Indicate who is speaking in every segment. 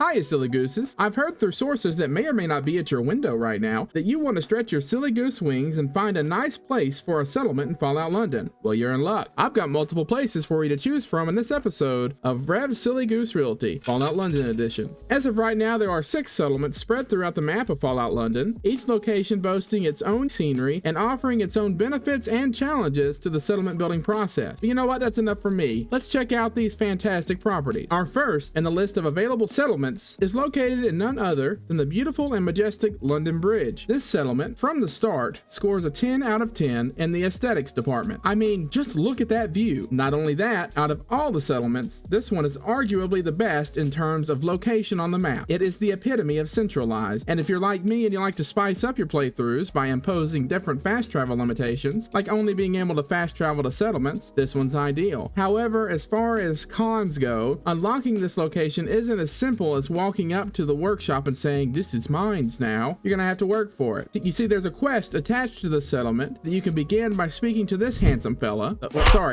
Speaker 1: Hiya, silly gooses. I've heard through sources that may or may not be at your window right now that you want to stretch your silly goose wings and find a nice place for a settlement in Fallout London. Well, you're in luck. I've got multiple places for you to choose from in this episode of Rev's Silly Goose Realty, Fallout London edition. As of right now, there are 6 settlements spread throughout the map of Fallout London, each location boasting its own scenery and offering its own benefits and challenges to the settlement building process. But you know what? That's enough for me. Let's check out these fantastic properties. Our first in the list of available settlements is located in none other than the beautiful and majestic London Bridge. This settlement, from the start, scores a 10 out of 10 in the aesthetics department. I mean, just look at that view. Not only that, out of all the settlements, this one is arguably the best in terms of location on the map. It is the epitome of centralized, and if you're like me and you like to spice up your playthroughs by imposing different fast travel limitations, like only being able to fast travel to settlements, this one's ideal. However, as far as cons go, unlocking this location isn't as simple as walking up to the workshop and saying, "This is mine's now." You're gonna have to work for it. You see, there's a quest attached to the settlement that you can begin by speaking to this handsome fella.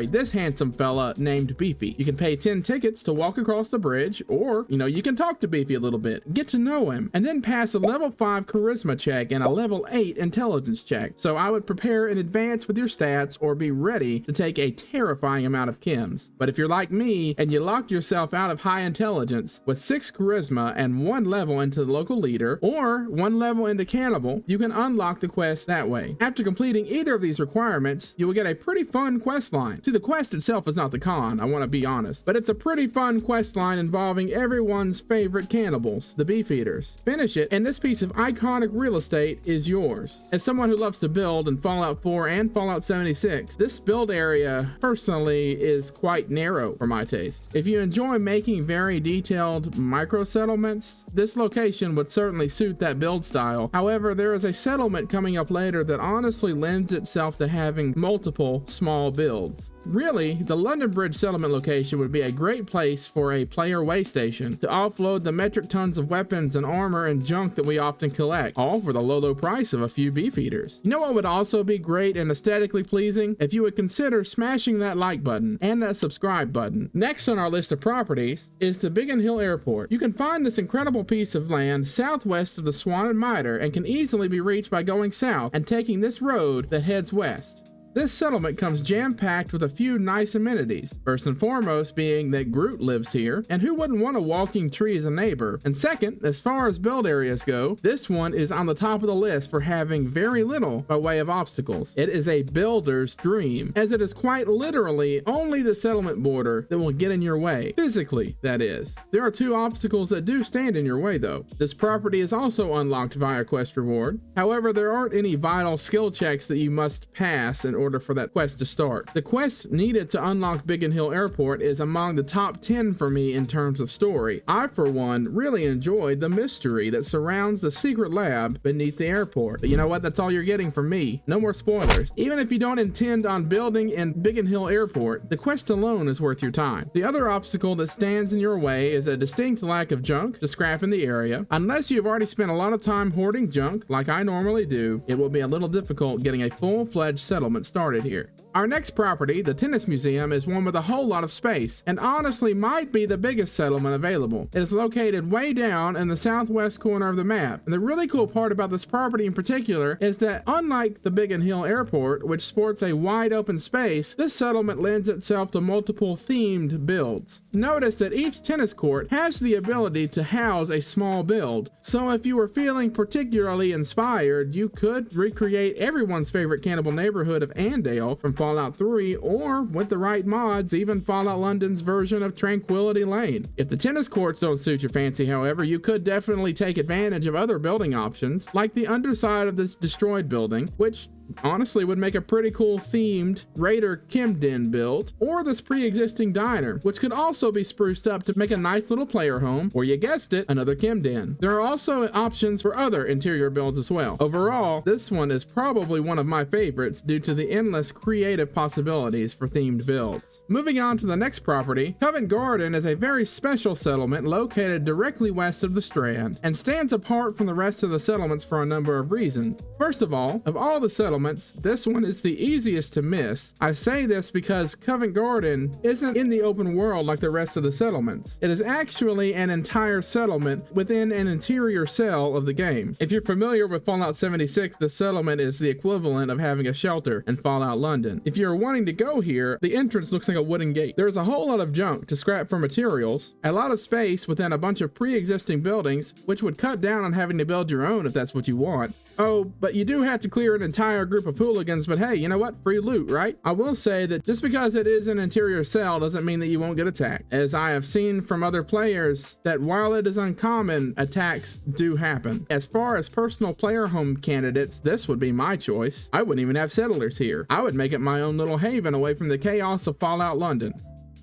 Speaker 1: This handsome fella named Beefy. You can pay 10 tickets to walk across the bridge, or, you can talk to Beefy a little bit, get to know him, and then pass a level 5 charisma check and a level 8 intelligence check. So I would prepare in advance with your stats or be ready to take a terrifying amount of chems. But if you're like me and you locked yourself out of high intelligence with 6 charisma and 1 level into the local leader or 1 level into cannibal, you can unlock the quest that way. After completing either of these requirements, you will get a pretty fun quest line. See, the quest itself is not the con, I want to be honest, but it's a pretty fun quest line involving everyone's favorite cannibals, the beef eaters. Finish it, and this piece of iconic real estate is yours. As someone who loves to build in Fallout 4 and Fallout 76, this build area personally is quite narrow for my taste. If you enjoy making very detailed micro settlements, this location would certainly suit that build style. However, there is a settlement coming up later that honestly lends itself to having multiple small builds. Really, the London Bridge settlement location would be a great place for a player way station to offload the metric tons of weapons and armor and junk that we often collect, all for the low price of a few beef eaters. You know what would also be great and aesthetically pleasing? If you would consider smashing that like button and that subscribe button. Next on our list of properties is the Biggin Airport. You can find this incredible piece of land southwest of the Swan and Mitre and can easily be reached by going south and taking this road that heads west. This settlement comes jam-packed with a few nice amenities. First and foremost being that Groot lives here, and who wouldn't want a walking tree as a neighbor? And second, as far as build areas go, this one is on the top of the list for having very little by way of obstacles. It is a builder's dream, as it is quite literally only the settlement border that will get in your way. Physically, that is. There are 2 obstacles that do stand in your way though. This property is also unlocked via quest reward. However, there aren't any vital skill checks that you must pass in order for that quest to start. The quest needed to unlock Biggin Airport is among the top 10 for me in terms of story. I, for one, really enjoyed the mystery that surrounds the secret lab beneath the airport. But you know what? That's all you're getting from me. No more spoilers. Even if you don't intend on building in Biggin Airport, the quest alone is worth your time. The other obstacle that stands in your way is a distinct lack of junk to scrap in the area. Unless you've already spent a lot of time hoarding junk, like I normally do, it will be a little difficult getting a full-fledged settlement started here. Our next property, the Tennis Museum, is one with a whole lot of space, and honestly might be the biggest settlement available. It is located way down in the southwest corner of the map, and the really cool part about this property in particular is that unlike the Biggin Airport, which sports a wide open space, this settlement lends itself to multiple themed builds. Notice that each tennis court has the ability to house a small build, so if you were feeling particularly inspired, you could recreate everyone's favorite cannibal neighborhood of Andale from Fallout 3, or with the right mods, even Fallout London's version of Tranquility Lane. If the tennis courts don't suit your fancy, however, you could definitely take advantage of other building options, like the underside of this destroyed building, which honestly would make a pretty cool themed Raider Chem Den build, or this pre-existing diner, which could also be spruced up to make a nice little player home, or you guessed it, another Chem Den. There are also options for other interior builds as well. Overall, this one is probably one of my favorites due to the endless creative possibilities for themed builds. Moving on to the next property, Covent Garden is a very special settlement located directly west of the Strand, and stands apart from the rest of the settlements for a number of reasons. First of all the settlements, settlements, this one is the easiest to miss. I say this because Covent Garden isn't in the open world like the rest of the settlements. It is actually an entire settlement within an interior cell of the game. If you're familiar with Fallout 76, the settlement is the equivalent of having a shelter in Fallout London. If you're wanting to go here, the entrance looks like a wooden gate. There's a whole lot of junk to scrap for materials, a lot of space within a bunch of pre-existing buildings, which would cut down on having to build your own if that's what you want. Oh, but you do have to clear an entire group of hooligans, but hey, you know what? Free loot, right? I will say that just because it is an interior cell doesn't mean that you won't get attacked, as I have seen from other players that while it is uncommon, attacks do happen. As far as personal player home candidates, this would be my choice. I wouldn't even have settlers here. I would make it my own little haven away from the chaos of Fallout London.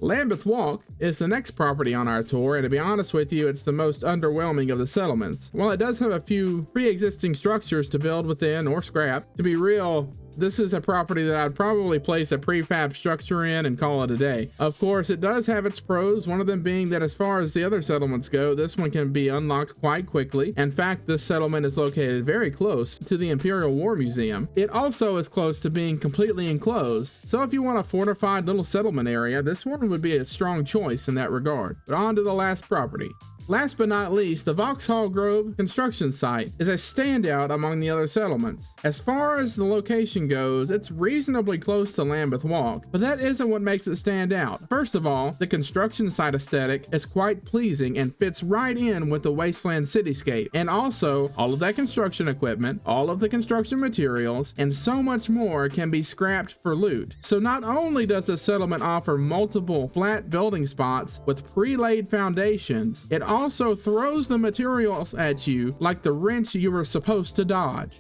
Speaker 1: Lambeth Walk is the next property on our tour, and to be honest with you, it's the most underwhelming of the settlements. While it does have a few pre-existing structures to build within or scrap, to be real, this is a property that I'd probably place a prefab structure in and call it a day. Of course, it does have its pros, one of them being that as far as the other settlements go, this one can be unlocked quite quickly. In fact, this settlement is located very close to the Imperial War Museum. It also is close to being completely enclosed, so if you want a fortified little settlement area, this one would be a strong choice in that regard. But on to the last property. Last but not least, the Vauxhall Grove construction site is a standout among the other settlements. As far as the location goes, it's reasonably close to Lambeth Walk, but that isn't what makes it stand out. First of all, the construction site aesthetic is quite pleasing and fits right in with the wasteland cityscape. And also, all of that construction equipment, all of the construction materials, and so much more can be scrapped for loot. So not only does the settlement offer multiple flat building spots with pre-laid foundations, it also throws the materials at you like the wrench you were supposed to dodge.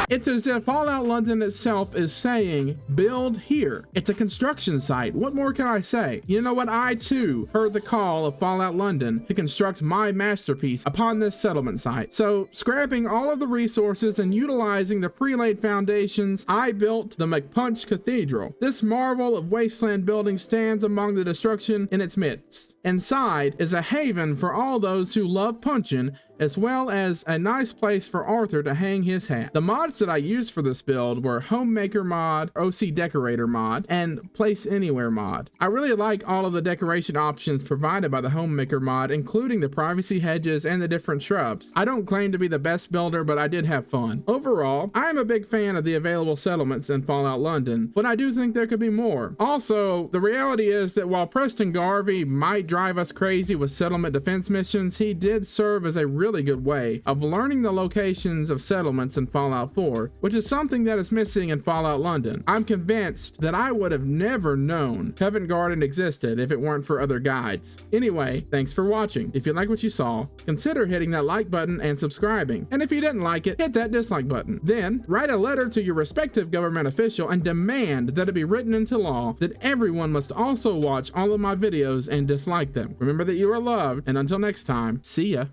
Speaker 1: It's as if Fallout London itself is saying, build here. It's a construction site. What more can I say? You know what? I too heard the call of Fallout London to construct my masterpiece upon this settlement site. So, scrapping all of the resources and utilizing the pre-laid foundations, I built the McPunch Cathedral. This marvel of wasteland building stands among the destruction in its midst. Inside is a haven for all those who love punching, as well as a nice place for Arthur to hang his hat. The mods that I used for this build were Homemaker mod, OC Decorator mod, and Place Anywhere mod. I really like all of the decoration options provided by the Homemaker mod, including the privacy hedges and the different shrubs. I don't claim to be the best builder, but I did have fun. Overall, I am a big fan of the available settlements in Fallout London, but I do think there could be more. Also, the reality is that while Preston Garvey might drive us crazy with settlement defense missions, he did serve as a really good way of learning the locations of settlements in Fallout 4, which is something that is missing in Fallout London. I'm convinced that I would have never known Covent Garden existed if it weren't for other guides. Anyway, thanks for watching. If you like what you saw, consider hitting that like button and subscribing. And if you didn't like it, hit that dislike button. Then, write a letter to your respective government official and demand that it be written into law that everyone must also watch all of my videos and dislike them. Remember that you are loved, and until next time, see ya.